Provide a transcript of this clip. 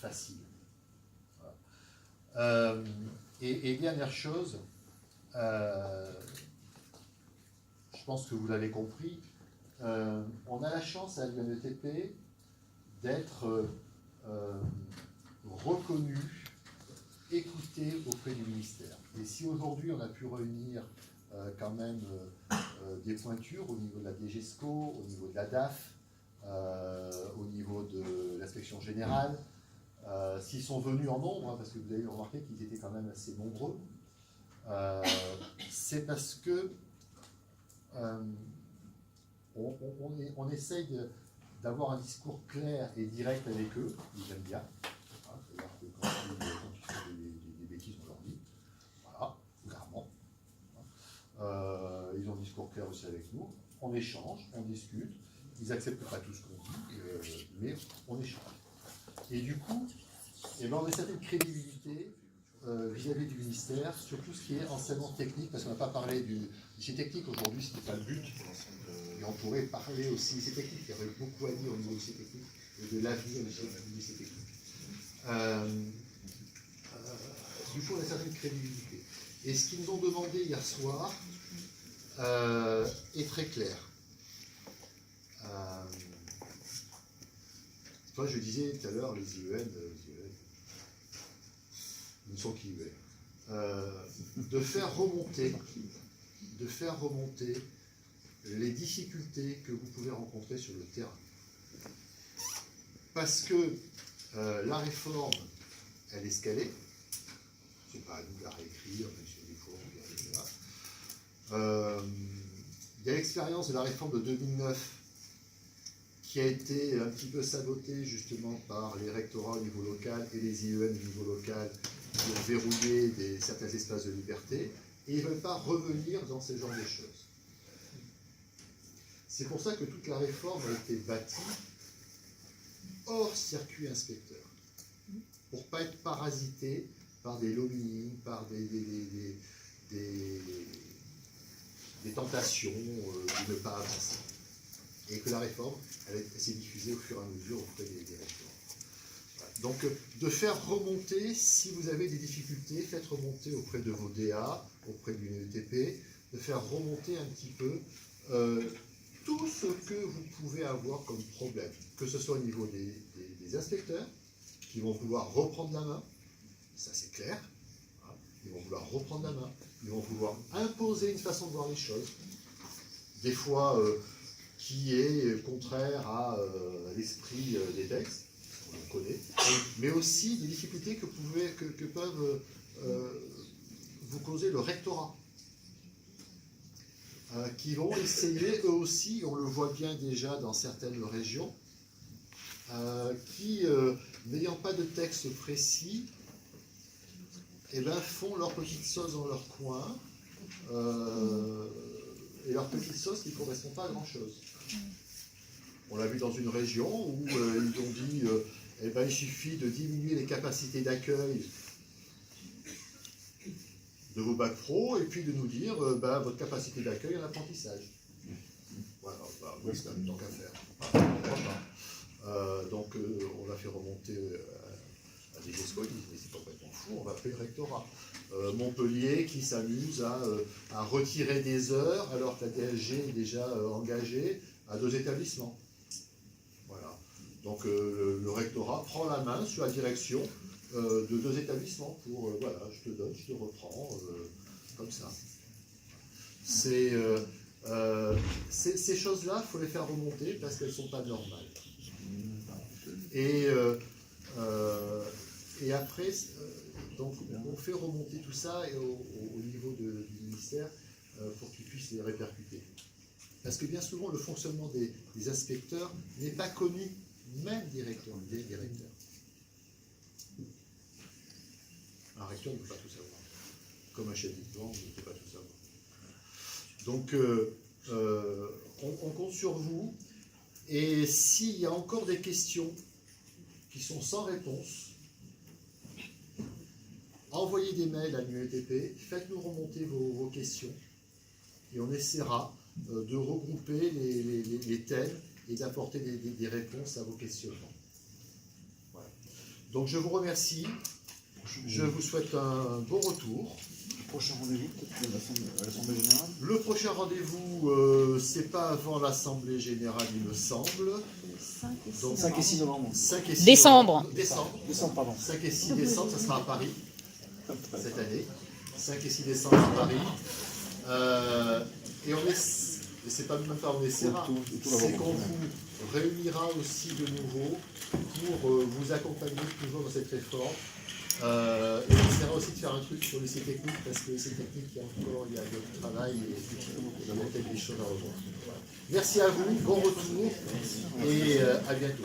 facile. Voilà. Et dernière chose, je pense que vous l'avez compris, on a la chance à l'UNETP d'être reconnu, écouté auprès du ministère. Et si aujourd'hui on a pu réunir quand même des pointures au niveau de la DGESCO, au niveau de la DAF, au niveau de l'inspection générale, s'ils sont venus en nombre, hein, parce que vous avez remarqué qu'ils étaient quand même assez nombreux, c'est parce que on essaye d'avoir un discours clair et direct avec eux, ils aiment bien. Hein, c'est-à-dire que quand ils font des bêtises, on leur dit. Voilà, clairement. Ils ont un discours clair aussi avec nous. On échange, on discute. Ils n'acceptent pas tout ce qu'on dit, mais on échange. Et du coup, on a une certaine crédibilité vis-à-vis du ministère sur tout ce qui est enseignement technique, parce qu'on n'a pas parlé du lycée technique aujourd'hui, ce n'était pas le but. Et on pourrait parler aussi du lycée technique, il y aurait beaucoup à dire au niveau du lycée technique et de l'avenir du lycée technique. Du coup, on a une certaine crédibilité. Et ce qu'ils nous ont demandé hier soir est très clair. Toi, je disais tout à l'heure, les IEN ne sont qu'IEN. De faire remonter les difficultés que vous pouvez rencontrer sur le terrain. Parce que la réforme, elle est ce qu'elle est. C'est pas à nous de la réécrire, même si des fois on regarde. Il y a l'expérience de la réforme de 2009 qui a été un petit peu sabotée justement par les rectorats au niveau local et les IEN au niveau local qui ont verrouillé certains espaces de liberté, et ils ne veulent pas revenir dans ce genre de choses. C'est pour ça que toute la réforme a été bâtie hors circuit inspecteur, pour ne pas être parasité par des lobbying, par des tentations de ne pas avancer. Et que la réforme, elle s'est diffusée au fur et à mesure auprès des recteurs. Voilà. Donc, de faire remonter, si vous avez des difficultés, faites remonter auprès de vos DA, auprès du UNETP, de faire remonter un petit peu tout ce que vous pouvez avoir comme problème, que ce soit au niveau des inspecteurs, qui vont vouloir reprendre la main, ça c'est clair, hein, ils vont vouloir reprendre la main, ils vont vouloir imposer une façon de voir les choses, des fois qui est contraire à l'esprit des textes, on le connaît, mais aussi des difficultés que peuvent vous causer le rectorat, qui vont essayer eux aussi, on le voit bien déjà dans certaines régions, qui, n'ayant pas de texte précis, font leur petite sauce dans leur coin, et leur petite sauce qui ne correspond pas à grand-chose. On l'a vu dans une région où ils ont dit il suffit de diminuer les capacités d'accueil de vos bacs pro et puis de nous dire votre capacité d'accueil en apprentissage. Voilà, oui, c'est un temps qu'à faire. Donc on l'a fait remonter à des ESCO, ils disent mais c'est complètement fou, on va appeler le rectorat. Montpellier qui s'amuse à retirer des heures alors que la DSG est déjà engagée à 2 établissements. Voilà. Donc le rectorat prend la main sur la direction de 2 établissements pour voilà, je te donne, je te reprends, comme ça. Ces choses-là, il faut les faire remonter parce qu'elles ne sont pas normales. Et après, donc on fait remonter tout ça au niveau du ministère pour qu'ils puissent les répercuter. Parce que bien souvent, le fonctionnement des inspecteurs n'est pas connu, même des recteurs. Un recteur ne peut pas tout savoir. Comme un chef d'étudiant ne peut pas tout savoir. Donc, on compte sur vous. Et s'il y a encore des questions qui sont sans réponse, envoyez des mails à l'UNETP, faites-nous remonter vos questions et on essaiera de regrouper les thèmes et d'apporter des réponses à vos questionnements. Voilà. Donc je vous remercie, je vous souhaite un bon retour. Le prochain rendez-vous, peut-être à l'Assemblée Générale? Le prochain rendez-vous, c'est pas avant l'Assemblée Générale, il me semble. 5 et 6 novembre. 5 et 6 Décembre. Décembre, pardon. 5 et 6 décembre, ça sera à Paris, cette année. 5 et 6 décembre à Paris. Et on est, c'est pas même pas on essaiera, c'est qu'on vous réunira aussi de nouveau pour vous accompagner toujours dans cette réforme. Et on essaiera aussi de faire un truc sur l'essai technique, parce que l'essai technique, il y a d'autres travail et il y a peut-être des choses à revoir. Voilà. Merci à vous, bon retour et à bientôt.